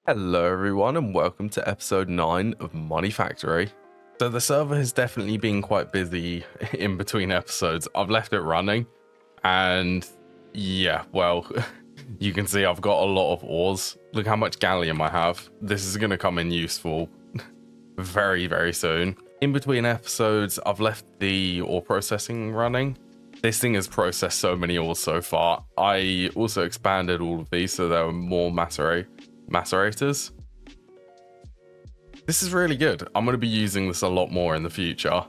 Hello everyone and welcome to episode 9 of Monifactory. So the server has definitely been quite busy in between episodes. I've left it running and yeah, well, you can see I've got a lot of ores. Look how much gallium I have. This is going to come in useful very, very soon. In between episodes, I've left the ore processing running. This thing has processed so many ores so far. I also expanded all of these so there were more macerators. This is really good. I'm going to be using this a lot more in the future.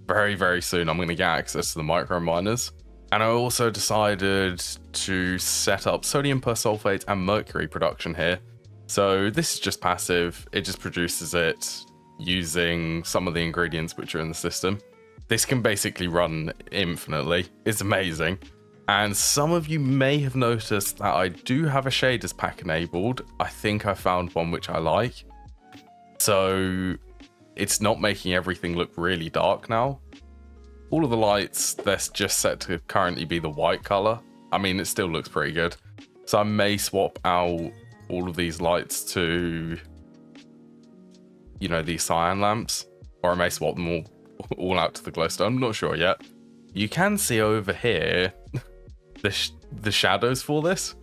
Very, very soon I'm going to get access to the micro miners. And I also decided to set up sodium persulfate and mercury production here. So this is just passive. It just produces it using some of the ingredients which are in the system. This can basically run infinitely. It's amazing. And some of you may have noticed that I do have a shaders pack enabled. I think I found one which I like. So it's not making everything look really dark now. All of the lights, they're just set to currently be the white color. I mean, it still looks pretty good. So I may swap out all of these lights to, you know, these cyan lamps. Or I may swap them all out to the glowstone. I'm not sure yet. You can see over here the shadows for this.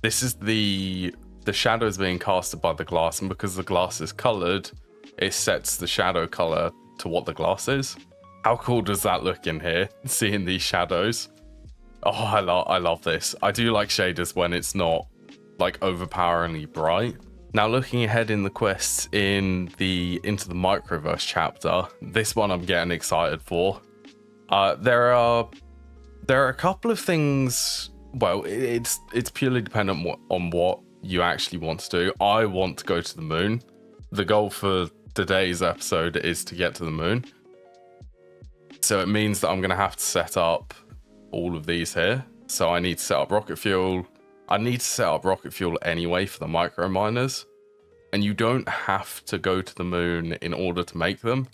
This is the shadows being casted by the glass, and because the glass is colored, it sets the shadow color to what the glass is. How cool does that look in here, seeing these shadows? Oh, I love this. I do like shaders when it's not like overpoweringly bright. Now looking ahead in the quests in the Into the Microverse chapter, this one I'm getting excited for. There are a couple of things. Well, it's purely dependent on what you actually want to do. I want to go to the moon. The goal for today's episode is to get to the moon. So it means that I'm going to have to set up all of these here. So I need to set up rocket fuel. I need to set up rocket fuel anyway for the micro miners. And you don't have to go to the moon in order to make them.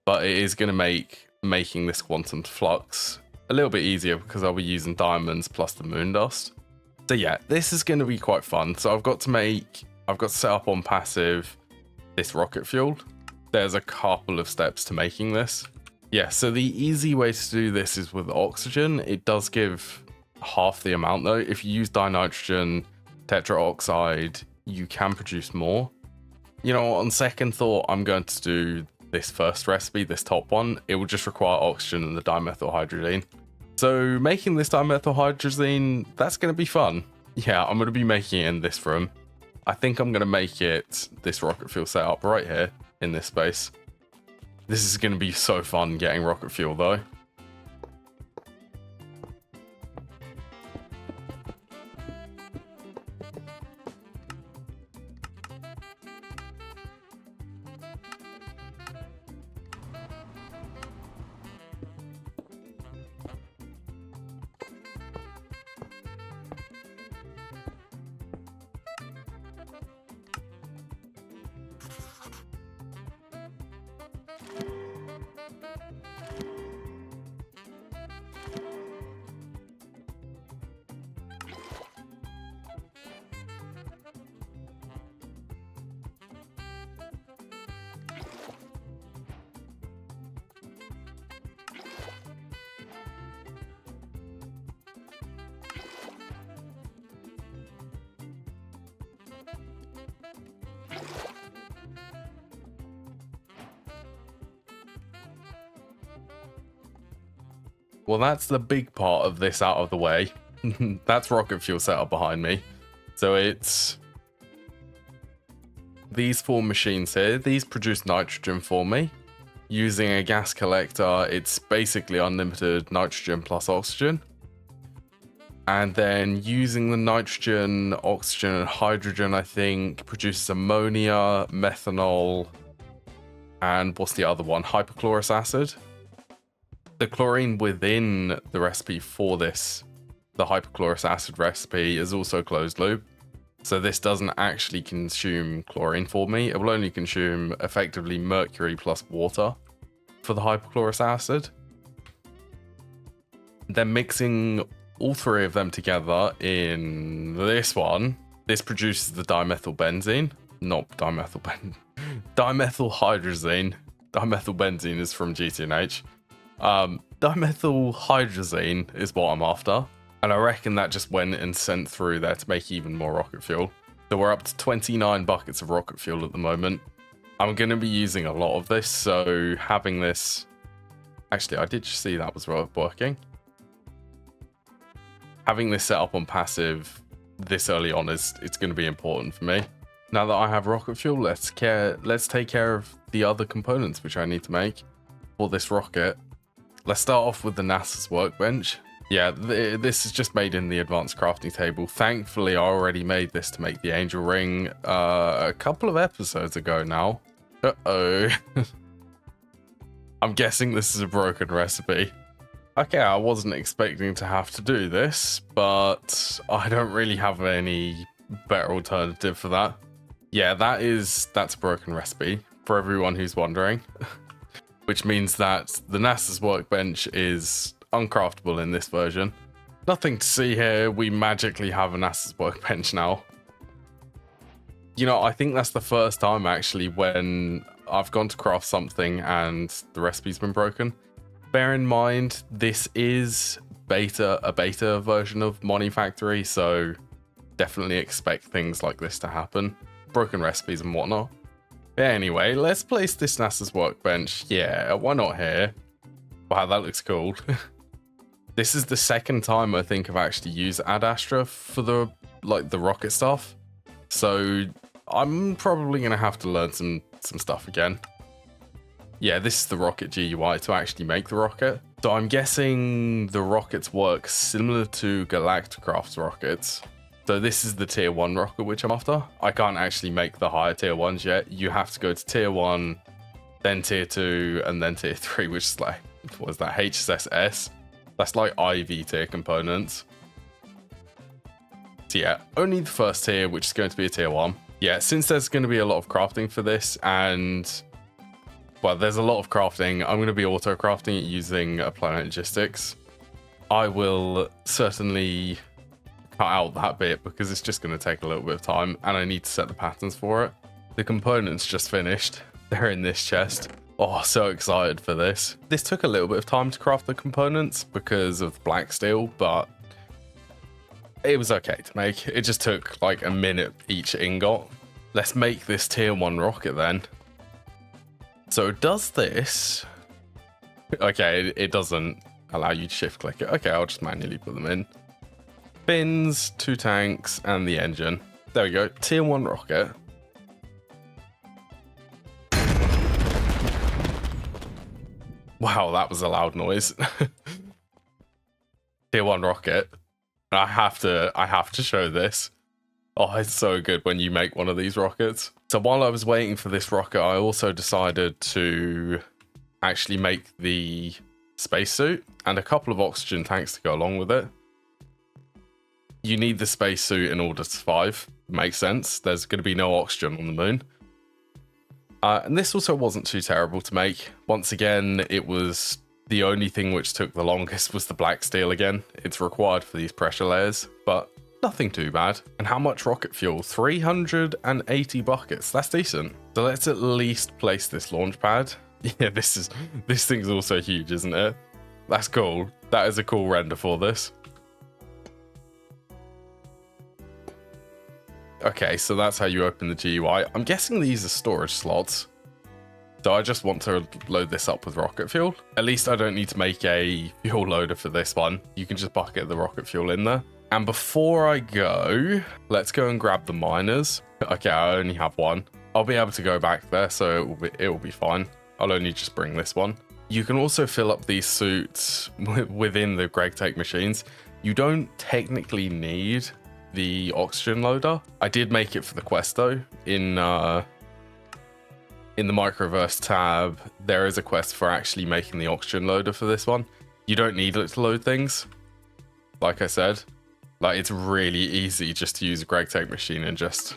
But it is going to make making this quantum flux a little bit easier because I'll be using diamonds plus the moon dust. So yeah, this is going to be quite fun. So I've got to set up on passive this rocket fuel. There's a couple of steps to making this. Yeah, so the easy way to do this is with oxygen. It does give half the amount though. If you use dinitrogen, tetraoxide, you can produce more. You know, on second thought, I'm going to do this first recipe, this top one. It will just require oxygen and the dimethylhydrazine. So making this dimethylhydrazine, that's going to be fun. Yeah, I'm going to be making it in this room. I think I'm going to make it this rocket fuel setup right here in this space. This is going to be so fun getting rocket fuel though. Well, that's the big part of this out of the way. That's rocket fuel setup behind me. So it's these 4 machines here. These produce nitrogen for me. Using a gas collector, it's basically unlimited nitrogen plus oxygen. And then using the nitrogen, oxygen, and hydrogen, I think, produces ammonia, methanol, and what's the other one? Hypochlorous acid. The chlorine within the recipe for this, the hypochlorous acid recipe, is also closed loop. So this doesn't actually consume chlorine for me. It will only consume effectively mercury plus water for the hypochlorous acid. Then mixing all 3 of them together in this one, this produces the dimethylbenzene. not dimethylhydrazine. Dimethylbenzene is from GTNH. Dimethylhydrazine is what I'm after. And I reckon that just went and sent through there to make even more rocket fuel. So we're up to 29 buckets of rocket fuel at the moment. I'm going to be using a lot of this, so having this... Actually, I did just see that was working. Having this set up on passive this early on it's going to be important for me. Now that I have rocket fuel, let's take care of the other components which I need to make for this rocket. Let's start off with the NASA's workbench. Yeah, this is just made in the advanced crafting table. Thankfully, I already made this to make the angel ring a couple of episodes ago now. Uh-oh. I'm guessing this is a broken recipe. Okay, I wasn't expecting to have to do this, but I don't really have any better alternative for that. Yeah, that's a broken recipe, for everyone who's wondering. Which means that the NASA's workbench is uncraftable in this version. Nothing to see here, we magically have a NASA's workbench now. You know, I think that's the first time actually when I've gone to craft something and the recipe's been broken. Bear in mind, this is a beta version of Monifactory, so definitely expect things like this to happen. Broken recipes and whatnot. But anyway, let's place this NASA's workbench. Yeah, why not here? Wow, that looks cool. This is the second time I think I've actually used Ad Astra for the rocket stuff. So I'm probably gonna have to learn some stuff again. Yeah, this is the rocket GUI to actually make the rocket. So I'm guessing the rockets work similar to Galacticraft's rockets. So this is the tier 1 rocket which I'm after. I can't actually make the higher tier 1s yet. You have to go to tier 1, then tier 2, and then tier 3, which is like, what is that, HSS? That's like IV tier components. So yeah, only the first tier, which is going to be a tier 1. Yeah, since there's going to be a lot of crafting for this, and well, there's a lot of crafting, I'm going to be auto-crafting it using Planet Logistics. I will certainly cut out that bit because it's just going to take a little bit of time and I need to set the patterns for it. The components just finished. They're in this chest. Oh, so excited for this. This took a little bit of time to craft the components because of black steel, but it was okay to make. It just took like a minute each ingot. Let's make this tier 1 rocket then. So does this... Okay, it doesn't allow you to shift click it. Okay, I'll just manually put them in. Fins, 2 tanks, and the engine. There we go, tier 1 rocket. Wow, that was a loud noise. Tier 1 rocket. I have to show this. Oh, it's so good when you make one of these rockets. So while I was waiting for this rocket, I also decided to actually make the spacesuit and a couple of oxygen tanks to go along with it. You need the spacesuit in order to survive. Makes sense. There's going to be no oxygen on the moon. And this also wasn't too terrible to make. Once again, it was the only thing which took the longest was the black steel again. It's required for these pressure layers, but nothing too bad. And how much rocket fuel? 380 buckets. That's decent. So let's at least place this launch pad. Yeah, this thing's also huge, isn't it? That's cool. That is a cool render for this. Okay, so that's how you open the GUI. I'm guessing these are storage slots. So I just want to load this up with rocket fuel. At least I don't need to make a fuel loader for this one. You can just bucket the rocket fuel in there. And before I go, let's go and grab the miners. Okay, I only have one. I'll be able to go back there, so it will be fine. I'll only just bring this one. You can also fill up these suits within the Greg Take machines. You don't technically need the oxygen loader. I did make it for the quest though. In the microverse tab, there is a quest for actually making the oxygen loader for this one. You don't need it to load things. Like I said, like it's really easy just to use a Greg Take machine and just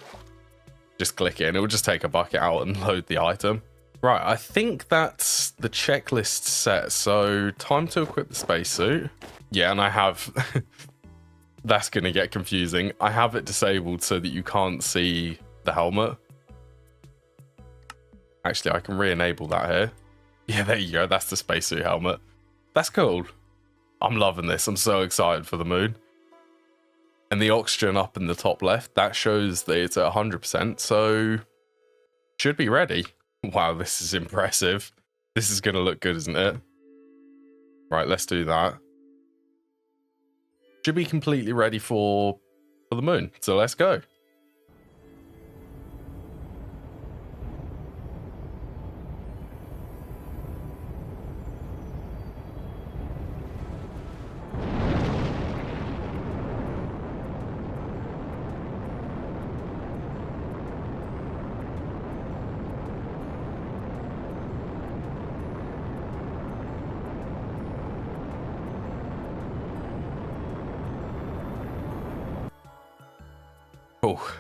click it and it will just take a bucket out and load the item. Right, I think that's the checklist set. So time to equip the spacesuit. Yeah, and I have that's going to get confusing. I have it disabled so that you can't see the helmet. Actually, I can re-enable that here. Yeah, there you go. That's the spacesuit helmet. That's cool. I'm loving this. I'm so excited for the moon. And the oxygen up in the top left, that shows that it's at 100%, so should be ready. Wow, this is impressive. This is going to look good, isn't it? Right, let's do that. Should be completely ready for the moon, so let's go. Oh,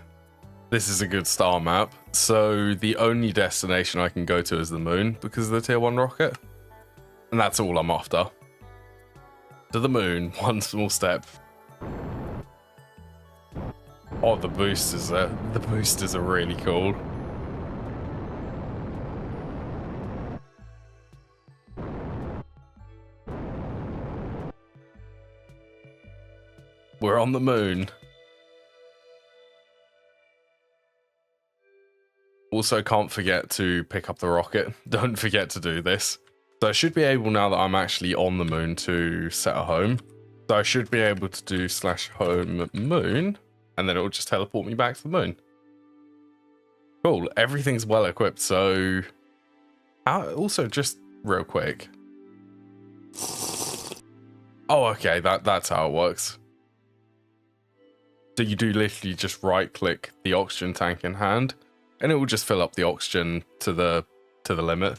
this is a good star map. So the only destination I can go to is the moon because of the tier 1 rocket. And that's all I'm after. To the moon, one small step. Oh, the boosters are really cool. We're on the moon. Also, can't forget to pick up the rocket. Don't forget to do this. So I should be able, now that I'm actually on the moon, to set a home. So I should be able to do /home moon, and then it will just teleport me back to the moon. Cool, everything's well equipped. So also, just real quick. Oh, okay, that's how it works. So you do literally just right click the oxygen tank in hand, and it will just fill up the oxygen to the limit.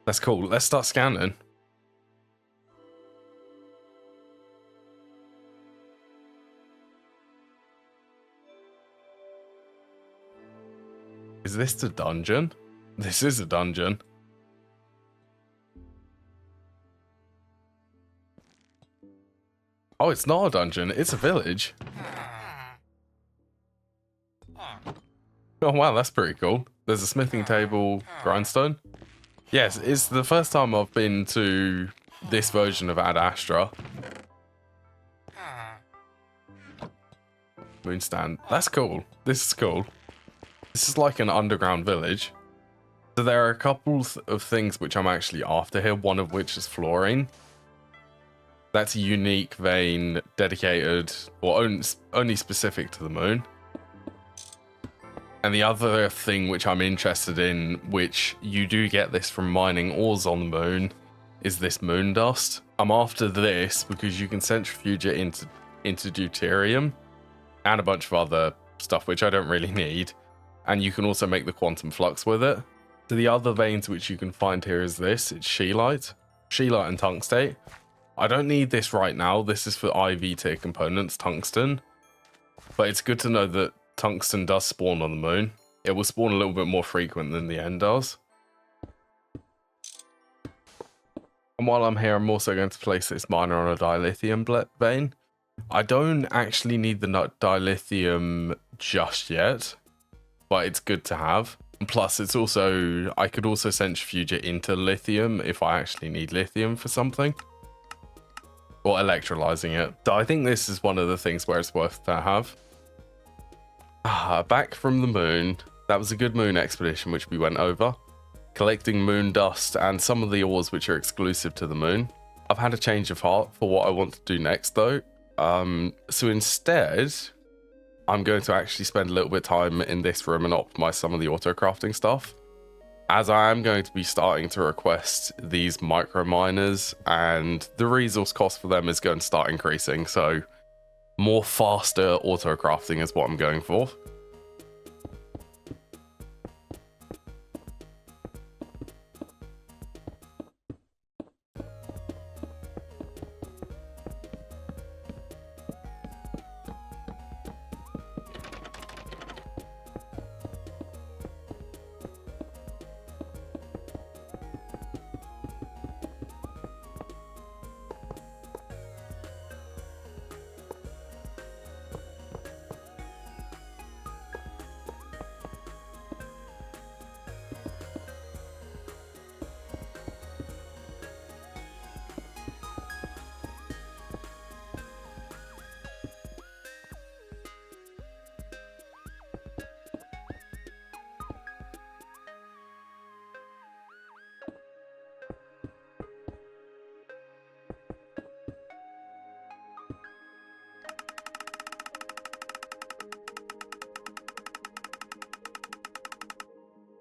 That's cool. Let's start scanning. Is this the dungeon? This is a dungeon. Oh, it's not a dungeon. It's a village. Oh, wow, that's pretty cool. There's a smithing table, grindstone. Yes, it's the first time I've been to this version of Ad Astra. Moonstand. That's cool. This is cool. This is like an underground village. So there are a couple of things which I'm actually after here, one of which is fluorine. That's a unique vein dedicated, or only specific to the moon. And the other thing which I'm interested in, which you do get this from mining ores on the moon, is this moon dust. I'm after this because you can centrifuge it into deuterium and a bunch of other stuff which I don't really need. And you can also make the quantum flux with it. So the other veins which you can find here is this. It's scheelite and tungstate. I don't need this right now. This is for IV tier components, tungsten. But it's good to know that tungsten does spawn on the moon. It will spawn a little bit more frequent than the N does. And while I'm here, I'm also going to place this miner on a dilithium vein. I don't actually need the dilithium just yet, but it's good to have. Plus, it's also, I could also centrifuge it into lithium if I actually need lithium for something. Or electrolyzing it. So I think this is one of the things where it's worth to have. Back from the moon. That was a good moon expedition which we went over. Collecting moon dust and some of the ores which are exclusive to the moon. I've had a change of heart for what I want to do next though. So instead, I'm going to actually spend a little bit of time in this room and optimize some of the autocrafting stuff. As I am going to be starting to request these micro miners, and the resource cost for them is going to start increasing, so more faster autocrafting is what I'm going for.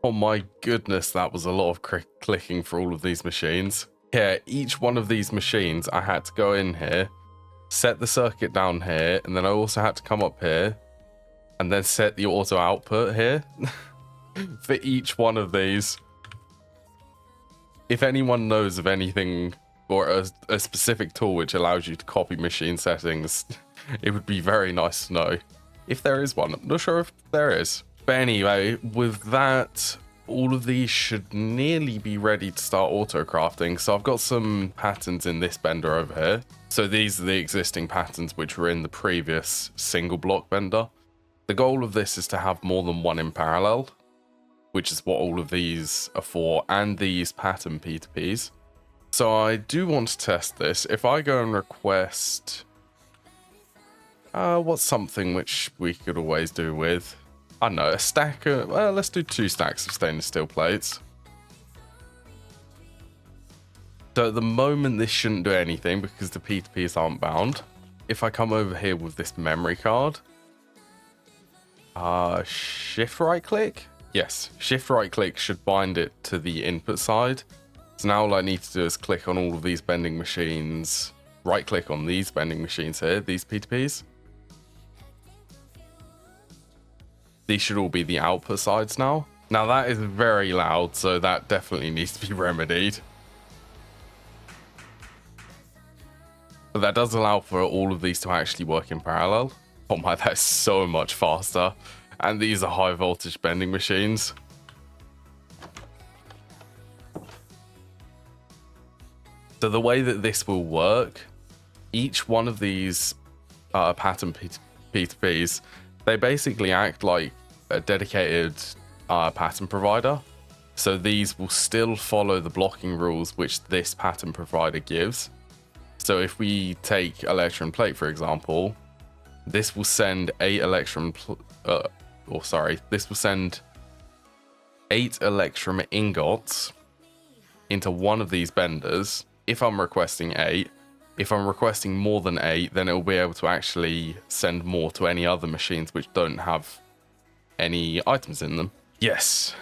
Oh my goodness, that was a lot of clicking for all of these machines. Yeah, each one of these machines, I had to go in here, set the circuit down here, and then I also had to come up here and then set the auto output here for each one of these. If anyone knows of anything or a specific tool which allows you to copy machine settings, it would be very nice to know. If there is one, I'm not sure if there is. But anyway, with that, all of these should nearly be ready to start auto crafting. So I've got some patterns in this bender over here. So these are the existing patterns which were in the previous single block bender. The goal of this is to have more than one in parallel, which is what all of these are for, and these pattern P2Ps. So I do want to test this. If I go and request, what's something which we could always do with? I don't know, a stack of, well, let's do 2 stacks of stainless steel plates. So at the moment, this shouldn't do anything because the P2Ps aren't bound. If I come over here with this memory card, shift right click? Yes, shift right click should bind it to the input side. So now all I need to do is click on all of these bending machines, right click on these bending machines here, these P2Ps. These should all be the output sides now. Now that is very loud, so that definitely needs to be remedied. But that does allow for all of these to actually work in parallel. Oh my, that's so much faster. And these are high voltage bending machines. So the way that this will work, each one of these pattern P2Ps, they basically act like a dedicated pattern provider. So these will still follow the blocking rules which this pattern provider gives. So if we take electrum plate, for example, this will send 8 electrum ingots into one of these benders. If I'm requesting 8, if I'm requesting more than 8, then it will be able to actually send more to any other machines which don't have any items in them. Yes.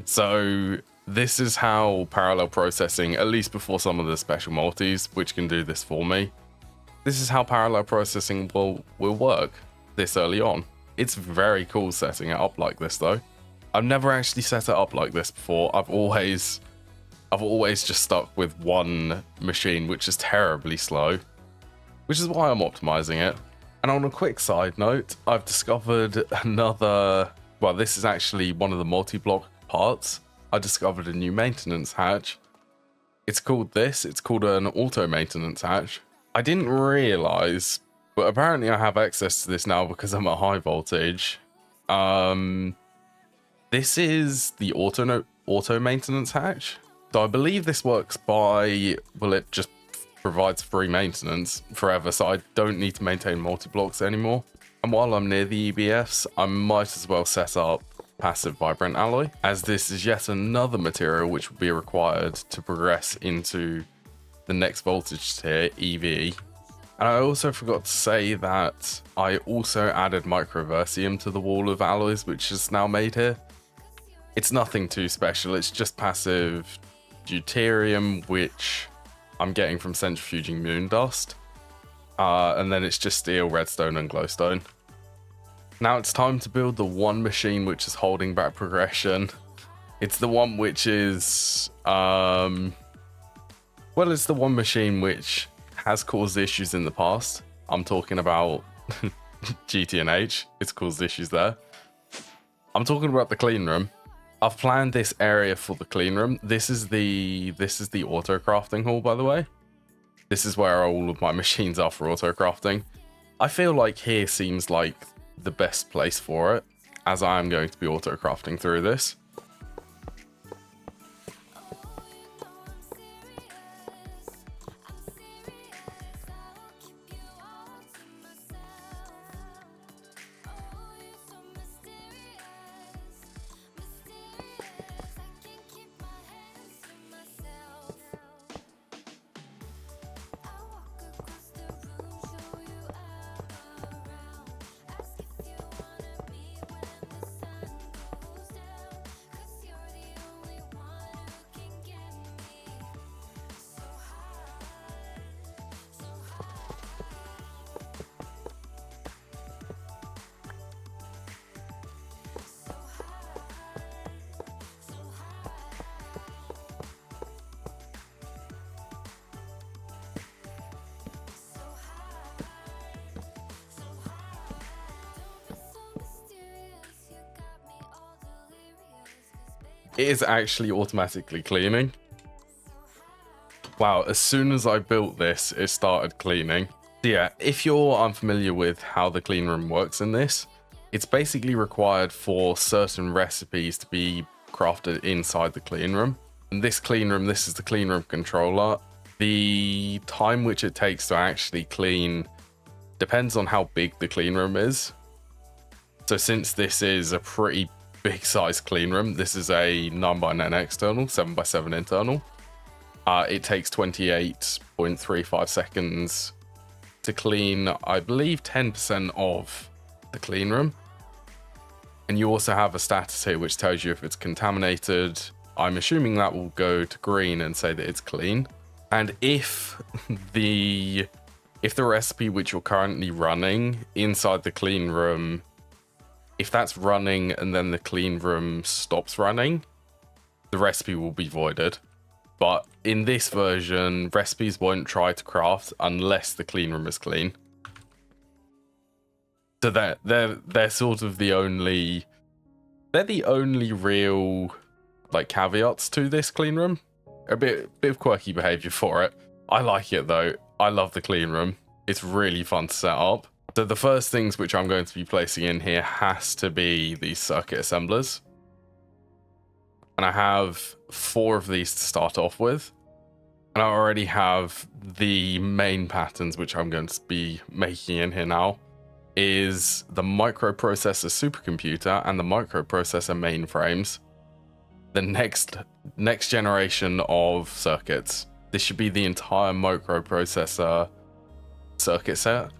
So this is how parallel processing, at least before some of the special multis, which can do this for me, this is how parallel processing will work this early on. It's very cool setting it up like this though. I've never actually set it up like this before. I've always just stuck with one machine, which is terribly slow, which is why I'm optimizing it. And on a quick side note, I've discovered another, well, this is actually one of the multi-block parts. I discovered a new maintenance hatch. It's called this. It's called an auto maintenance hatch. I didn't realize, but apparently I have access to this now because I'm at high voltage. This is the auto maintenance hatch. So I believe this works by, well, it just provides free maintenance forever, so I don't need to maintain multi-blocks anymore. And while I'm near the EBFs, I might as well set up passive vibrant alloy, as this is yet another material which will be required to progress into the next voltage tier, EV. And I also forgot to say that I also added microversium to the wall of alloys, which is now made here. It's nothing too special, it's just passive deuterium, which I'm getting from centrifuging moon dust. And then it's just steel, redstone, and glowstone. Now it's time to build the one machine which is holding back progression. It's the one which is, well, it's the one machine which has caused issues in the past. I'm talking about GT&H. It's caused issues there. I'm talking about the clean room. I've planned this area for the clean room. This is the auto crafting hall, by the way. This is where all of my machines are for auto crafting. I feel like here seems like the best place for it, as I am going to be auto crafting through this. it is actually automatically cleaning. Wow, as soon as I built this, it started cleaning. So yeah, if you're unfamiliar with how the clean room works in this, it's basically required for certain recipes to be crafted inside the clean room. And this clean room, this is the clean room controller. The time which it takes to actually clean depends on how big the clean room is. So since this is a pretty big size clean room, this is a 9x9 external, 7x7 internal. It takes 28.35 seconds to clean, I believe, 10% of the clean room. And you also have a status here which tells you if it's contaminated. I'm assuming that will go to green and say that it's clean. And if the recipe which you're currently running inside the clean room, if that's running and then the clean room stops running, the recipe will be voided. But in this version, recipes won't try to craft unless the clean room is clean. So they're sort of the only real like caveats to this clean room. A bit of quirky behavior for it. I like it though. I love the clean room. It's really fun to set up. So the first things which I'm going to be placing in here has to be these circuit assemblers. And I have 4 of these to start off with. And I already have the main patterns which I'm going to be making in here now. Is the microprocessor supercomputer and the microprocessor mainframes. The next generation of circuits. This should be the entire microprocessor circuit set.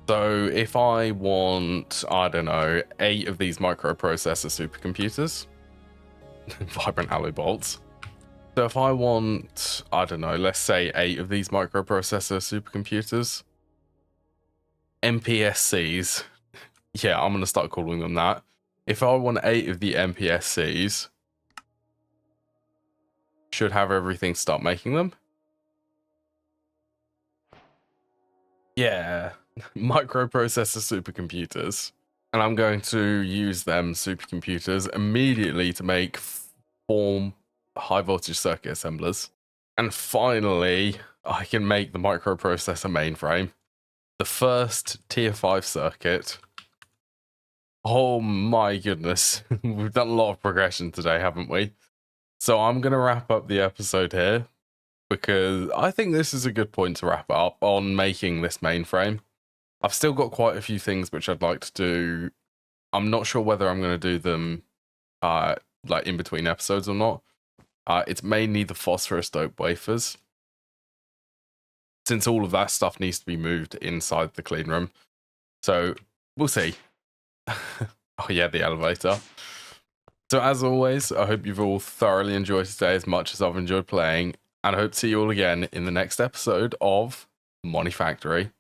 So if I want, I don't know, 8 of these microprocessor supercomputers, vibrant alloy bolts. So if I want, I don't know, let's say 8 of these microprocessor supercomputers, MPSCs, yeah, I'm going to start calling them that. If I want 8 of the MPSCs, should have everything start making them. Yeah, microprocessor supercomputers. And I'm going to use them supercomputers immediately to make 4 high voltage circuit assemblers. And finally, I can make the microprocessor mainframe. The first tier 5 circuit. Oh my goodness. We've done a lot of progression today, haven't we? So I'm going to wrap up the episode here because I think this is a good point to wrap up on making this mainframe. I've still got quite a few things which I'd like to do. I'm not sure whether I'm going to do them like in between episodes or not. It's mainly the phosphorus dope wafers, since all of that stuff needs to be moved inside the clean room. So we'll see. Oh yeah, the elevator. So as always, I hope you've all thoroughly enjoyed today as much as I've enjoyed playing, and I hope to see you all again in the next episode of Monifactory.